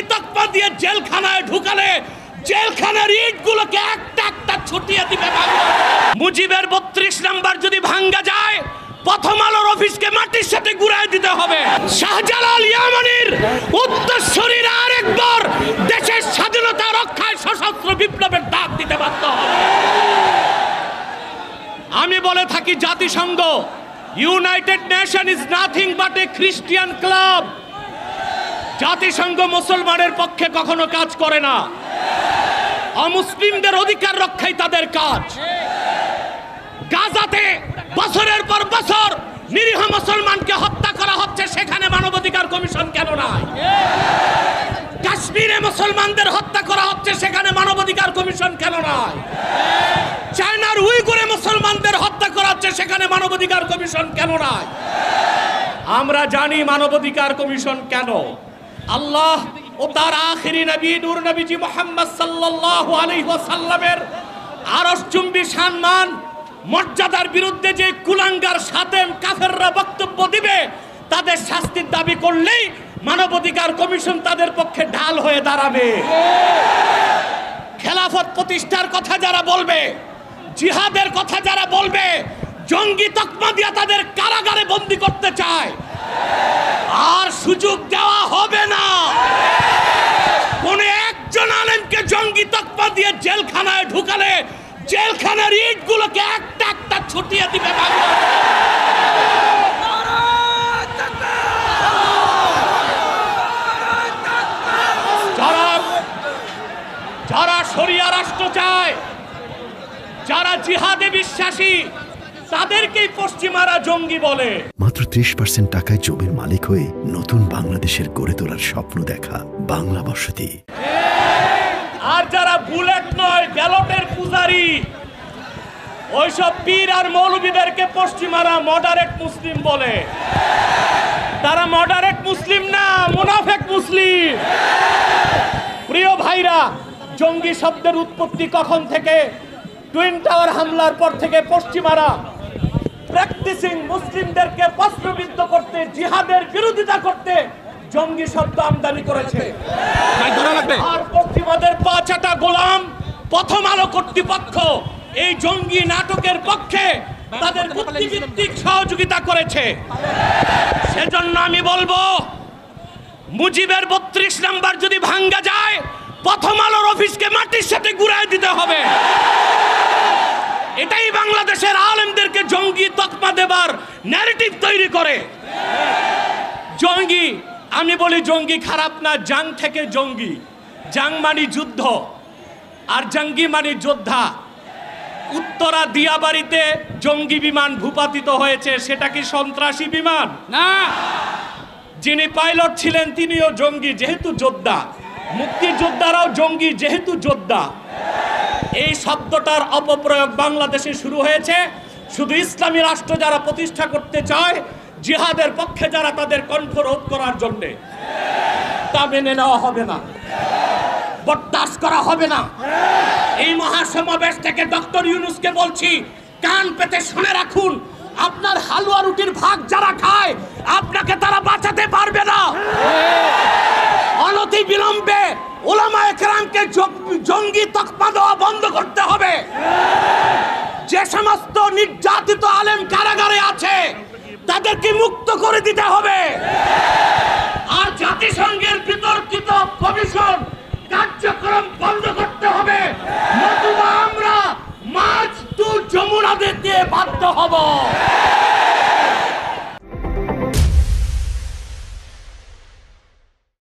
জঙ্গি তকমা দিয়ে জেলখানায় ঢুকালে জেলখানার ইটগুলোকে একটা একটা ছুটিয়ে দিবে বাংলা। মুজিবের ৩২ নাম্বার যদি ভাঙ্গা যায় প্রথম আলোর অফিসকে মাটির সাথে গুড়ায় দিতে হবে। শাহজালাল ইয়ামানির উত্তরসূরিরা আরেকবার দেশের স্বাধীনতা রক্ষায় সশস্ত্র বিপ্লবের ডাক দিতে বাধ্য হবে। আমি বলে থাকি জাতিসংঘ United nation is nothing but A Christian club. জাতিসংঘ মুসলমানের পক্ষে কখনো কাজ করে না, অমুসলিমদের অধিকার রক্ষাই তাদের কাজ। গাজাতে বছরের পর বছর নিরীহ মুসলমানকে হত্যা করা হচ্ছে, সেখানে মানবাধিকার কমিশন কেন নাই? কাশ্মীরে মুসলমানদের হত্যা করা হচ্ছে, সেখানে মানবাধিকার কমিশন কেন নাই? চায়নার উইগুরে মুসলমানদের হত্যা করা হচ্ছে, সেখানে মানবাধিকার কমিশন কেন নাই? আমরা জানি মানবাধিকার কমিশন কেন। আল্লাহ ও তার আখিরি নবী নূর নবীজি মুহাম্মদ সাল্লাল্লাহু আলাইহি ওয়াসাল্লামের আরশচুম্বী সম্মান মর্যাদার বিরুদ্ধে যে কুলাঙ্গার সাতেম কাফেররা বক্তব্য দিবে, তাদের শাস্তির দাবি করলেই মানবাধিকার কমিশন তাদের পক্ষে ঢাল হয়ে দাঁড়াবে। খেলাফত প্রতিষ্ঠার কথা যারা বলবে, জিহাদের কথা যারা বলবে, জঙ্গি তকমা দিয়ে তাদের কারাগারে বন্দী করতে চায়, আর সুযোগ দেওয়া হবে না। কোন একজন আলেমকে জঙ্গি তকমা দিয়ে জেলখানায় ঢুকালে জেলখানার ইটগুলোকে একটা একটা ছুটিয়ে দিবে বাংলা। যারা শরিয়া রাষ্ট্র চায়, যারা জিহাদে বিশ্বাসী, তাদেরকেই পশ্চিমারা জঙ্গি বলে। মাত্র 30% টাকায় জমির মালিক হয়ে নতুন বাংলাদেশের গড়ে তোলার স্বপ্ন দেখা বাংলা বসতি। আর যারা বুলেট নয় ব্যালটের পূজারি, ওইসব পীর আর মৌলবীদেরকে পশ্চিমারা মডারেট মুসলিম বলে। তারা মডারেট মুসলিম না, মুনাফেক মুসলিম। প্রিয় ভাইরা, জঙ্গি শব্দের উৎপত্তি কখন থেকে? টুইন টাওয়ার হামলার পর থেকে পশ্চিমারা প্র্যাকটিসিং মুসলিমদেরকে প্রশ্নবিদ্ধ করতে, জিহাদের বিরোধিতা করতে জঙ্গি শব্দ আমদানি করেছে। আর পশ্চিমাদের পাঁচাটা গোলাম প্রথম আলো কর্তৃপক্ষ এই জঙ্গি নাটকের পক্ষে তাদের বুদ্ধিভিত্তিক সহযোগিতা করেছে। সেজন্য আমি বলবো, মুজিবের ৩২ নাম্বার যদি ভাঙ্গা যায় প্রথম আলোর অফিসকে মাটির সাথে গুড়ায় দিতে হবে। এটাই বাংলাদেশের আলেমদেরকে জঙ্গি তকমা দেবার ন্যারেটিভ তৈরি করে। জঙ্গি, আমি বলি জঙ্গি খারাপ না, জাং থেকে জঙ্গি। জাং মানে যুদ্ধ, আর জঙ্গি মানে যোদ্ধা। উত্তরা দিয়াবাড়িতে জঙ্গি বিমান ভূপাতিত হয়েছে, সেটা কি সন্ত্রাসী বিমান? না। যিনি পাইলট ছিলেন তিনিও জঙ্গি, যেহেতু যোদ্ধা। মুক্তিযোদ্ধারাও জঙ্গি, যেহেতু যোদ্ধা। এই শব্দটার অপপ্রয়োগ বাংলাদেশে শুরু হয়েছে শুধু ইসলামী রাষ্ট্র যারা প্রতিষ্ঠা করতে চায়, জিহাদের পক্ষে যারা, তাদের কণ্ঠ রোধ করার জন্যে। তা মেনে নেওয়া হবে না, বরদাস্ত করা হবে না। এই মহাসমাবেশ থেকে ডক্টর ইউনূসকে বলছি, কান পেতে শুনে রাখুন, আপনার হালুয়া রুটির ভাগ যারা খায় আপনাকে তারা বাঁচাতে পারবে না। অনতি বিলম্বে উলামায়ে কেরামকে জঙ্গি তকমা দেওয়া বন্ধ করতে হবে। যে সমস্ত নির্যাতিত আলেম কারাগারে আছে তাদেরকে মুক্ত করে দিতে হবে। আর জাতিসংঘের বিতর্কিত কমিশন কার্যক্রম বন্ধ করতে হবে, নতুবা আমরা মাছ টু যমুনা দিয়ে বাধ্য হব।